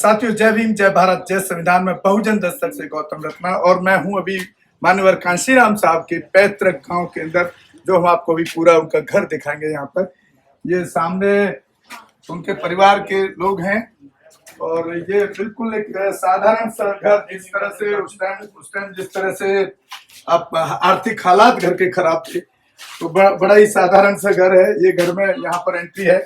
साथियों, जय भीम, जय भारत, जय संविधान में बहुजन दस्तक से गौतम रत्ना। और मैं हूं अभी मान्यवर कांशीराम साहब के पैतृक गांव के अंदर, जो हम आपको भी पूरा उनका घर दिखाएंगे। यहाँ पर ये सामने उनके परिवार के लोग हैं और ये बिल्कुल एक साधारण सा घर, जिस तरह से उस टाइम जिस तरह से आप आर्थिक हालात घर के खराब थे, तो बड़ा ही साधारण सा घर है। ये घर में यहाँ पर एंट्री है।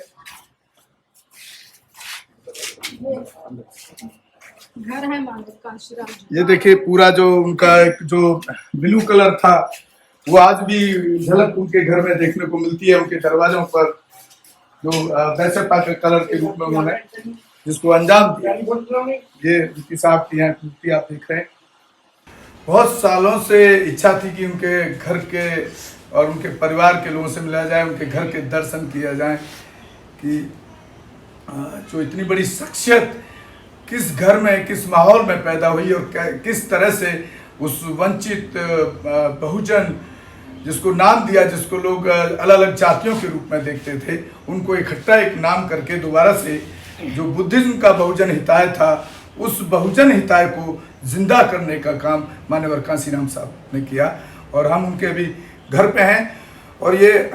घर है कांशीराम। ये देखिए, पूरा जो उनका एक जो ब्लू कलर था वो आज भी झलक उनके घर में देखने को मिलती है। उनके दरवाजों पर जो वैसे के कलर के रूप में उन्होंने जिसको अंजाम दिया, ये उनकी साहब की यहाँ मूर्ति आप देख रहे हैं। बहुत सालों से इच्छा थी कि उनके घर के और उनके परिवार के लोगों से मिला जाए, उनके घर के दर्शन किया जाए कि जो इतनी बड़ी शख्सियत किस घर में, किस माहौल में पैदा हुई और किस तरह से उस वंचित बहुजन, जिसको नाम दिया, जिसको लोग अलग अलग जातियों के रूप में देखते थे, उनको इकट्ठा एक नाम करके दोबारा से जो बुद्धिज्म का बहुजन हिताय था, उस बहुजन हिताय को जिंदा करने का काम मान्यवर कांशीराम साहब ने किया। और हम उनके अभी घर पे हैं। और ये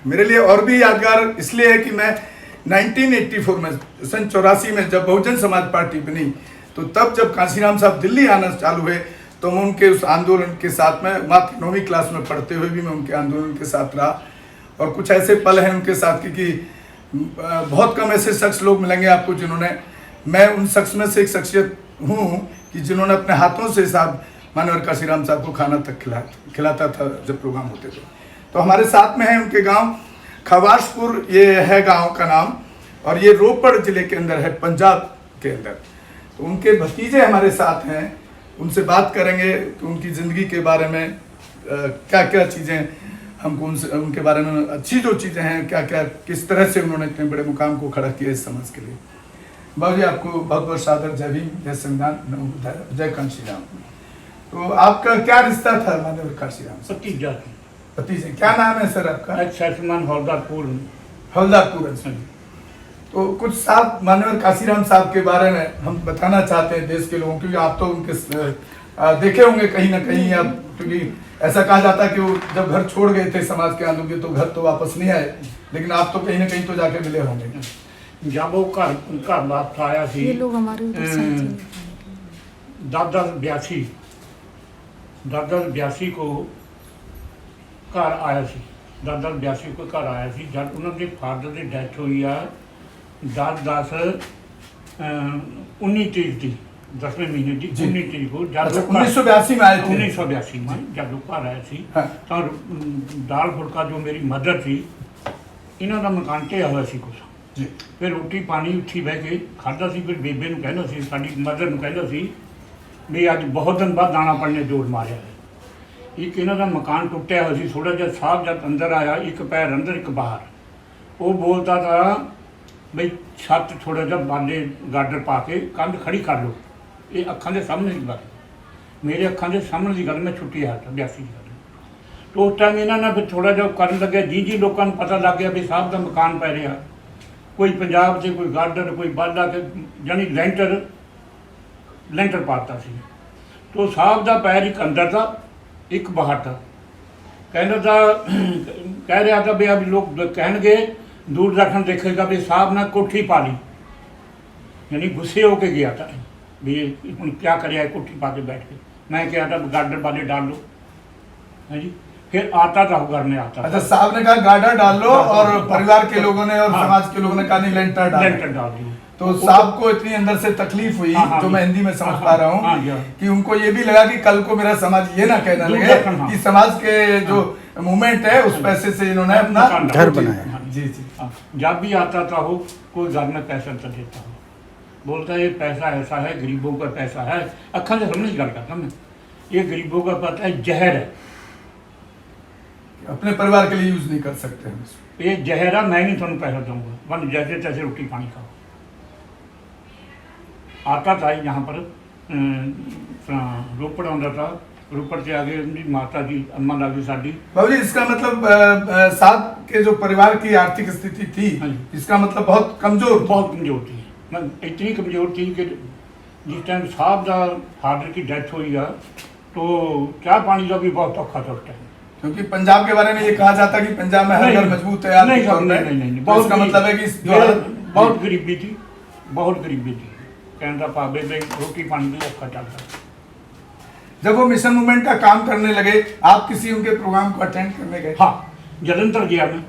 मेरे लिए और भी यादगार इसलिए है कि मैं 1984 में, सन 84 में जब बहुजन समाज पार्टी बनी, तो तब जब कांशीराम साहब दिल्ली आना चालू हुए, तो मैं उनके उस आंदोलन के साथ में मात्र 9वीं क्लास में पढ़ते हुए भी मैं उनके आंदोलन के साथ रहा। और कुछ ऐसे पल हैं उनके साथ कि बहुत कम ऐसे शख्स लोग मिलेंगे आपको जिन्होंने, मैं उन शख्स में से एक शख्सियत हूँ कि जिन्होंने अपने हाथों से साहब मान्यवर कांशीराम साहब को खाना तक खिलाता था जब प्रोग्राम होते थे। तो हमारे साथ में है उनके गाँव खवासपुर, ये है गांव का नाम, और ये रोपड़ जिले के अंदर है, पंजाब के अंदर। तो उनके भतीजे हमारे साथ हैं, उनसे बात करेंगे कि उनकी ज़िंदगी के बारे में क्या क्या चीज़ें हमको उनके बारे में अच्छी जो चीज़ें हैं, क्या क्या किस तरह से उन्होंने इतने बड़े मुकाम को खड़ा किया इस समाज के लिए। बाबू जी, आपको बहुत बहुत सादर जय भीम, जय संविधान, जय कांशीराम। तो आपका क्या रिश्ता था मान्यवर कांशीराम से? भतीजे। क्या नाम है सर आपका? हवलदारपुर। तो कुछ साहब मान्यवर कांशीराम साहब के बारे में हम बताना चाहते हैं देश के लोगों को, क्योंकि आप तो उनके देखे होंगे कहीं ना कहीं आप, क्योंकि ऐसा कहा जाता है कि वो जब घर छोड़ गए थे समाज के आंदोलन के, तो घर तो वापस नहीं आए, लेकिन आप तो कहीं ना कहीं तो जाके मिले होंगे। जब वो घर वापस आया सी 10-82 को घर आया सी, 10-82 को घर आया सी। जब उन्होंने फादर की डैथ हुई है 10-10-19 तरीक थी, 10वें महीने की 19 तरीक को, जब 1982 में आए थे। 1982 में जब लोग घर आए थे, तो दाल फुलका जो मेरी मदर थी, इन्हों का मकान ढिया हुआ सी कुछ। फिर रोटी पानी उत्थी बह के खादा सी। फिर बेबे नूं कहंदा सी, साडी मदर नूं कहंदा सी भी अज बहुत दिन बाद दाना पड़ने जोर मारिया है। एक इन्हों का मकान टुटिया हुआ सी, थोड़ा जिहा साहब जब अंदर आया, एक पैर अंदर एक बाहर, वो बोलता था बई छत थोड़ा जिहा बाले गाडर पा के कंध खड़ी कर लो। ये अखां दे सामने की गल, मेरे अखां दे सामने की गल, मैं छुट्टी आया था 82 की गल। तो उस टाइम इन्होंने फिर थोड़ा जिहा करन लगे, जी लोगों को पता लग गया भी साहब का मकान पै रहा, कोई पंजाब से कोई गाडर कोई बाला के, यानी लेंटर पाता सी। तो साहब का पैर एक अंदर था, एक बाहर था। कहना था, कह रहा था भी अब लोग कहेंगे दूरदर्शन देखेगा भी साहब ने कोठी पा ली, यानी गुस्से होके गया था भी हम क्या करे कोठी पा के बैठ के। मैं क्या था गाडर वाले डाल लो, है जी। फिर आता था घर में आता। अच्छा, साहब ने कहा गाडर डाल लो, और परिवार के लोगों ने और समाज के लोगों ने कहा नहीं लेंटर डाल दी। तो साहब को इतनी अंदर से तकलीफ हुई, जो मैं हिंदी में समझ पा रहा हूँ, कि उनको ये भी लगा कि कल को मेरा समाज ये ना कहने लगे कि समाज के जो मूवमेंट है उस पैसे से इन्होंने अपना घर बनाया। जी जी। जब भी आता था वो कोई घर में पैसा तो देता हो, बोलता ये पैसा ऐसा है, गरीबों का पैसा है। अखा से समझ गल करता मैं, ये गरीबों का पता है जहर है, अपने परिवार के लिए यूज नहीं कर सकते हम। ये जहर है, मैं नहीं थोड़ा पैसा दूंगा, वन जैसे तैसे रोटी पानी खाओ। आता था यहाँ पर रोपड़ आता था, रोपड़ से आगे माता जी अम्मा लागी साड़ी। बाबू जी, इसका मतलब साहब के जो परिवार की आर्थिक स्थिति थी, इसका मतलब बहुत कमजोर थी। मैं इतनी कमज़ोर थी कि जिस टाइम साहब का फादर की डेथ हुई है तो चाय पानी का भी बहुत औखा था उस टाइम। क्योंकि पंजाब के बारे में ये कहा जाता है कि पंजाब में हर घर मजबूत है नहीं आर्थिक तौर साहब, पे। नहीं नहीं नहीं, तो इसका मतलब है कि बहुत गरीबी थी, बहुत गरीबी थी। कहने का भाव है रोटी पानी भी औखा चलता। जब वो मिशन मूवमेंट का काम करने लगे, आप किसी उनके प्रोग्राम को अटेंड करने गए? हाँ, जलंधर गया मैं,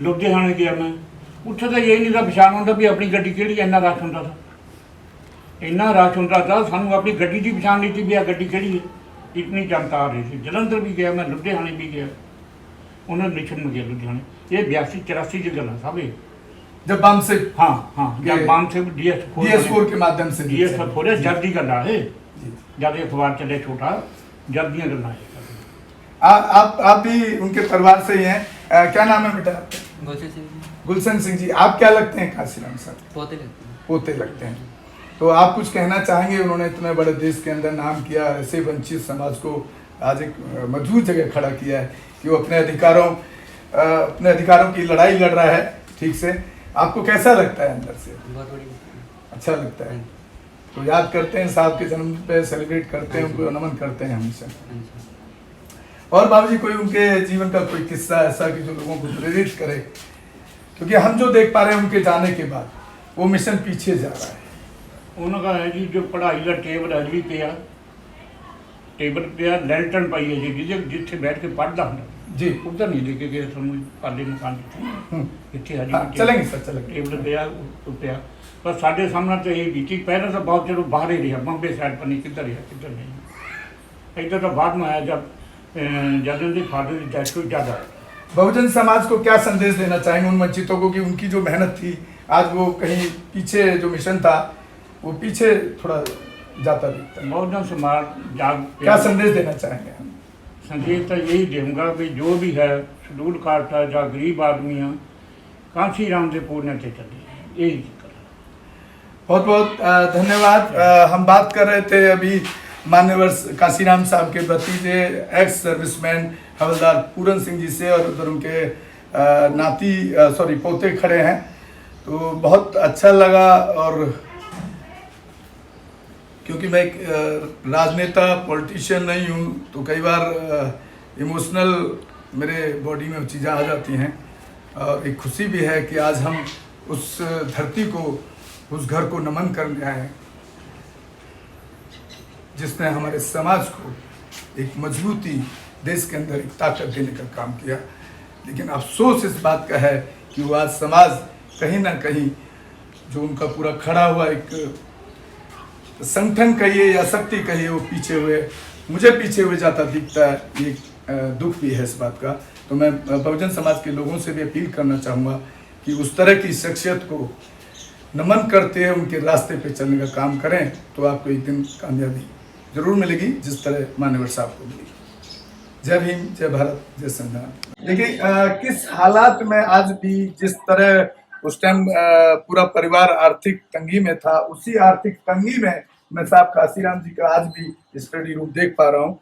लुधियाने गया मैं, उत्थे तो यही नहीं था पछाण होंदा भी अपनी गड्डी केड़ी, इन्ना रश होंदा था, इन्ना रश होंदा था, सानू अपनी गड्डी की पछाण नहीं थी भी आ गड्डी केड़ी है, इतनी जनता आ रही थी। जलंधर भी गया मैं, लुधियाने भी गया, उन्होंने मिशन में गया लुधियाने। ये 82-84 की गल है साहब ये। जब बम से हाँ हाँ, जब बम से DS4 के माध्यम से DS4 खोले, जब दी गल है, जब अखबार चले छोटा, जब दियां गल्लां है। आप भी उनके परिवार से ही हैं। क्या नाम है बेटा आपका? गुलशन सिंह जी। आप क्या लगते हैं काशीराम साहब? पोते लगते हैं। पोते लगते हैं। तो आप कुछ कहना चाहेंगे? उन्होंने इतने बड़े देश के अंदर नाम किया, ऐसे वंचित समाज को आज एक मजबूत जगह खड़ा किया है कि वो अपने अधिकारों की लड़ाई लड़ रहा है ठीक से। आपको कैसा लगता है अंदर से? बहुत बड़ी बात है। अच्छा लगता है। तो याद करते हैं साहब के जन्म पे, सेलिब्रेट करते हैं, उनको नमन करते हैं हमेशा। और बाबूजी कोई उनके जीवन का कोई किस्सा ऐसा कि जो लोगों को प्रेरित करे? क्योंकि हम जो देख पा रहे हैं उनके जाने के बाद वो मिशन पीछे जा रहा है। उन्होंने है जी जो पढ़ाई का टेबल अज भी पिया, टेबल पिया, लैंटन पाई है जी, जिथे बैठ के पढ़ता हूँ जी, उधर नहीं लेके गए थोड़ा पाले मकान जिथे हज चलेंगे सर, चलेंगे। टेबल पिया पिया, पर साढ़े सामने तो यही बीती। पहले तो बहुत चलो बाहर ही रहा, बम्बे साइड पर नहीं, किधर रहा किधर नहीं। इधर तो बाद में आया जब उनके फादर की डेथ हुई ज़्यादा। बहुजन समाज को क्या संदेश देना चाहेंगे उन वंचितों को कि उनकी जो मेहनत थी आज वो कहीं पीछे, जो मिशन था वो पीछे थोड़ा जाता दिखता है? बहुजन समाज जाग क्या संदेश देना चाहेंगे? संदेश तो यही दूंगा भी जो भी है शेड्यूल कास्ट है या गरीब आदमी है, कांसी राम के पूर्ण से चले, यही बहुत बहुत धन्यवाद। हम बात कर रहे थे अभी मान्यवर काशीराम साहब के भतीजे एक्स सर्विसमैन हवलदार पूरन सिंह जी से, और उधर उनके पोते खड़े हैं। तो बहुत अच्छा लगा। और क्योंकि मैं एक राजनेता पॉलिटिशियन नहीं हूँ तो कई बार इमोशनल मेरे बॉडी में चीज़ें आ जाती हैं। और एक खुशी भी है कि आज हम उस धरती को, उस घर को नमन करने आए जिसने हमारे समाज को एक मजबूती, देश के अंदर एक ताकत देने का काम किया। लेकिन अफसोस इस बात का है कि वो आज समाज कहीं ना कहीं जो उनका पूरा खड़ा हुआ एक संगठन कहिए या शक्ति कहिए, वो मुझे पीछे हुए जाता दिखता है। ये दुख भी है इस बात का। तो मैं बहुजन समाज के लोगों से भी अपील करना चाहूँगा कि उस तरह की शख्सियत को नमन करते हुए उनके रास्ते पे चलने का काम करें, तो आपको एक दिन कामयाबी जरूर मिलेगी, जिस तरह मान्यवर साहब को मिली। जय भीम, जय भारत, जय संविधान। देखिए किस हालात में आज भी, जिस तरह उस टाइम पूरा परिवार आर्थिक तंगी में था, उसी आर्थिक तंगी में मैं साहब काशीराम जी का आज भी स्टडी रूम देख पा रहा हूँ,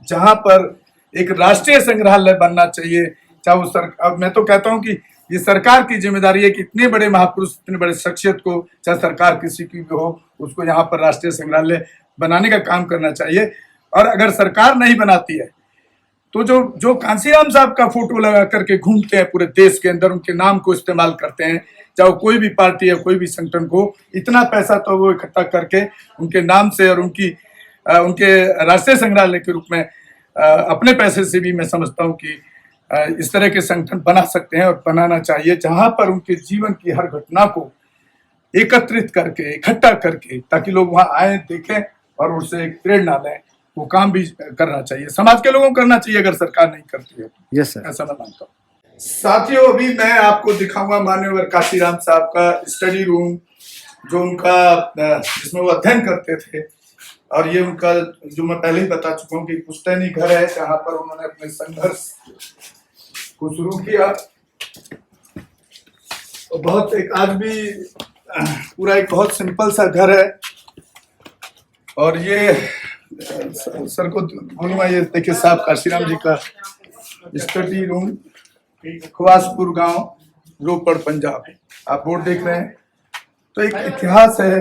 जहाँ पर एक राष्ट्रीय संग्रहालय बनना चाहिए। चाहे वो अब मैं तो कहता हूँ कि ये सरकार की जिम्मेदारी है कि इतने बड़े महापुरुष, इतने बड़े शख्सियत को, चाहे सरकार किसी की भी हो, उसको यहाँ पर राष्ट्रीय संग्रहालय बनाने का काम करना चाहिए। और अगर सरकार नहीं बनाती है तो जो कांसीराम साहब का फोटो लगा करके घूमते हैं पूरे देश के अंदर, उनके नाम को इस्तेमाल करते हैं, चाहे कोई भी पार्टी या कोई भी संगठन को, इतना पैसा तो वो इकट्ठा करके उनके नाम से और उनके राष्ट्रीय संग्रहालय के रूप में अपने पैसे से भी मैं समझता हूँ कि इस तरह के संगठन बना सकते हैं और बनाना चाहिए, जहां पर उनके जीवन की हर घटना को एकत्रित करके, इकट्ठा करके, ताकि लोग वहां आए, देखें और उससे एक प्रेरणा लें। वो काम भी करना चाहिए, समाज के लोगों को करना चाहिए, अगर सरकार नहीं करती है। यस सर, ऐसा मैं मानता हूँ। साथियों, अभी मैं आपको दिखाऊंगा मान्यवर काशीराम साहब का स्टडी रूम, जो उनका जिसमें वो अध्ययन करते थे। और ये उनका, जो मैं पहले ही बता चुका हूँ कि पुश्तैनी घर है, जहां पर उन्होंने अपने संघर्ष को शुरू किया। और बहुत एक आज भी पूरा एक बहुत सिंपल सा घर है। और ये सर को बोलूंगा, ये देखिए साहब काशीराम जी का स्टडी रूम, खवासपुर गांव, रोपड़, पंजाब। आप बोर्ड देख रहे हैं, तो एक इतिहास है,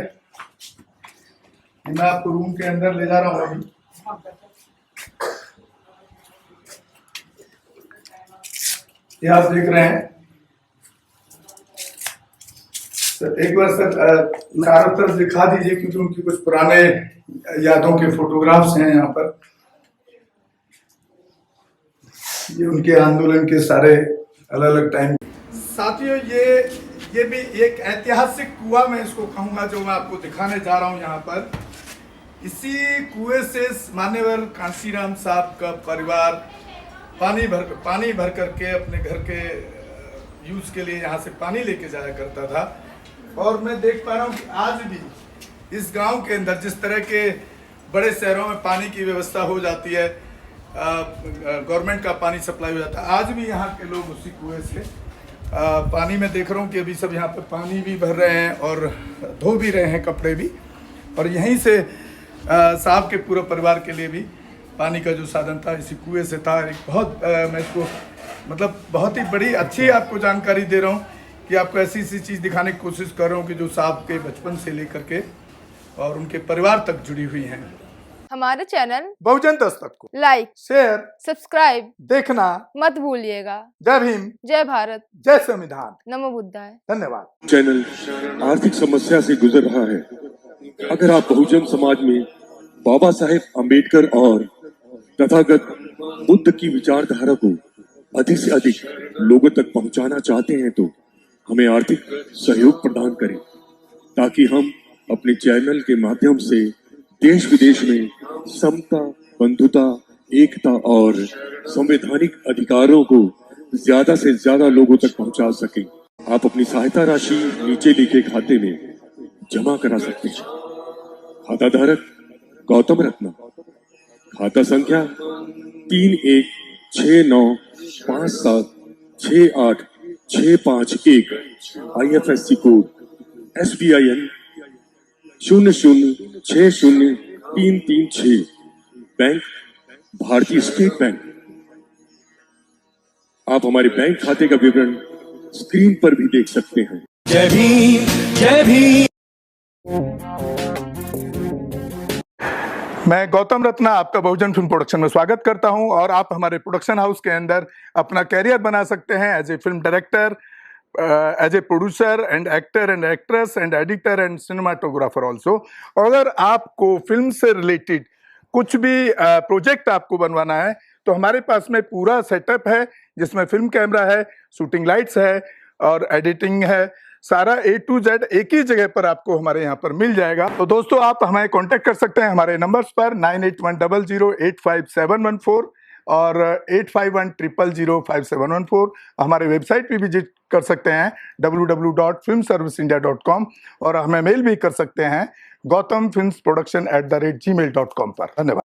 मैं आपको रूम के अंदर ले जा रहा हूँ अभी। ये आप देख रहे हैं सर, एक बार सर चारों तरफ दिखा दीजिए, क्योंकि उनकी कुछ पुराने यादों के फोटोग्राफ्स हैं यहाँ पर। ये उनके आंदोलन के सारे अलग अलग टाइम। साथियों, ये भी एक ऐतिहासिक कुआं मैं इसको कहूँगा, जो मैं आपको दिखाने जा रहा हूँ यहाँ पर। इसी कुएं से मान्यवर कांशीराम साहब का परिवार पानी भर करके अपने घर के यूज के लिए यहाँ से पानी लेके जाया करता था। और मैं देख पा रहा हूँ कि आज भी इस गांव के अंदर जिस तरह के बड़े शहरों में पानी की व्यवस्था हो जाती है, गवर्नमेंट का पानी सप्लाई हो जाता है, आज भी यहाँ के लोग उसी कुएं से पानी में देख रहा हूँ कि अभी सब यहाँ पे पानी भी भर रहे हैं और धो भी रहे हैं कपड़े भी। और यहीं से साहब के पूरे परिवार के लिए भी पानी का जो साधन था इसी कुएं से था। एक बहुत मैं इसको मतलब बहुत ही बड़ी अच्छी आपको जानकारी दे रहा हूँ कि आपको ऐसी चीज़ दिखाने की कोशिश कर रहा हूँ कि जो साहब के बचपन से लेकर के और उनके परिवार तक जुड़ी हुई हैं। हमारे चैनल बहुजन दस्तक को लाइक, शेयर, सब्सक्राइब देखना मत भूलिएगा। जय भीम, जय भारत, जय संविधान, नमो बुद्धाय। धन्यवाद। चैनल आर्थिक समस्या से गुजर रहा है। अगर आप बहुजन समाज में बाबा साहेब अम्बेडकर और तथागत बुद्ध की विचारधारा को अधिक से अधिक लोगों तक पहुंचाना चाहते हैं तो हमें आर्थिक सहयोग प्रदान करें, ताकि हम अपने चैनल के माध्यम से देश विदेश में समता, बंधुता, एकता और संवैधानिक अधिकारों को ज्यादा से ज्यादा लोगों तक पहुंचा सकें। आप अपनी सहायता राशि नीचे लिखे खाते में जमा करा सकते हैं। खाता धारक गौतम रत्ना, खाता संख्या 3169576865 IFSC कोड SBIN 0060336, बैंक भारतीय स्टेट बैंक। आप हमारे बैंक खाते का विवरण स्क्रीन पर भी देख सकते हैं। जय भीम, जय भीम। मैं गौतम रत्ना आपका बहुजन फिल्म प्रोडक्शन में स्वागत करता हूं, और आप हमारे प्रोडक्शन हाउस के अंदर अपना कैरियर बना सकते हैं as a film director, as a producer and actor and actress and editor and cinematographer also. अगर आपको फिल्म से रिलेटेड कुछ भी प्रोजेक्ट आपको बनवाना है तो हमारे पास में पूरा सेटअप है, जिसमें फिल्म कैमरा है, शूटिंग लाइट्स है और एडिटिंग है। सारा A to Z एक ही जगह पर आपको हमारे यहाँ पर मिल जाएगा। तो दोस्तों, आप हमें कांटेक्ट कर सकते हैं हमारे नंबर्स पर 9810085714 और 8510005714। हमारे वेबसाइट पे विजिट कर सकते हैं www.filmserviceindia.com, और हमें मेल भी कर सकते हैं gautamfilmsproduction@gmail.com पर। धन्यवाद।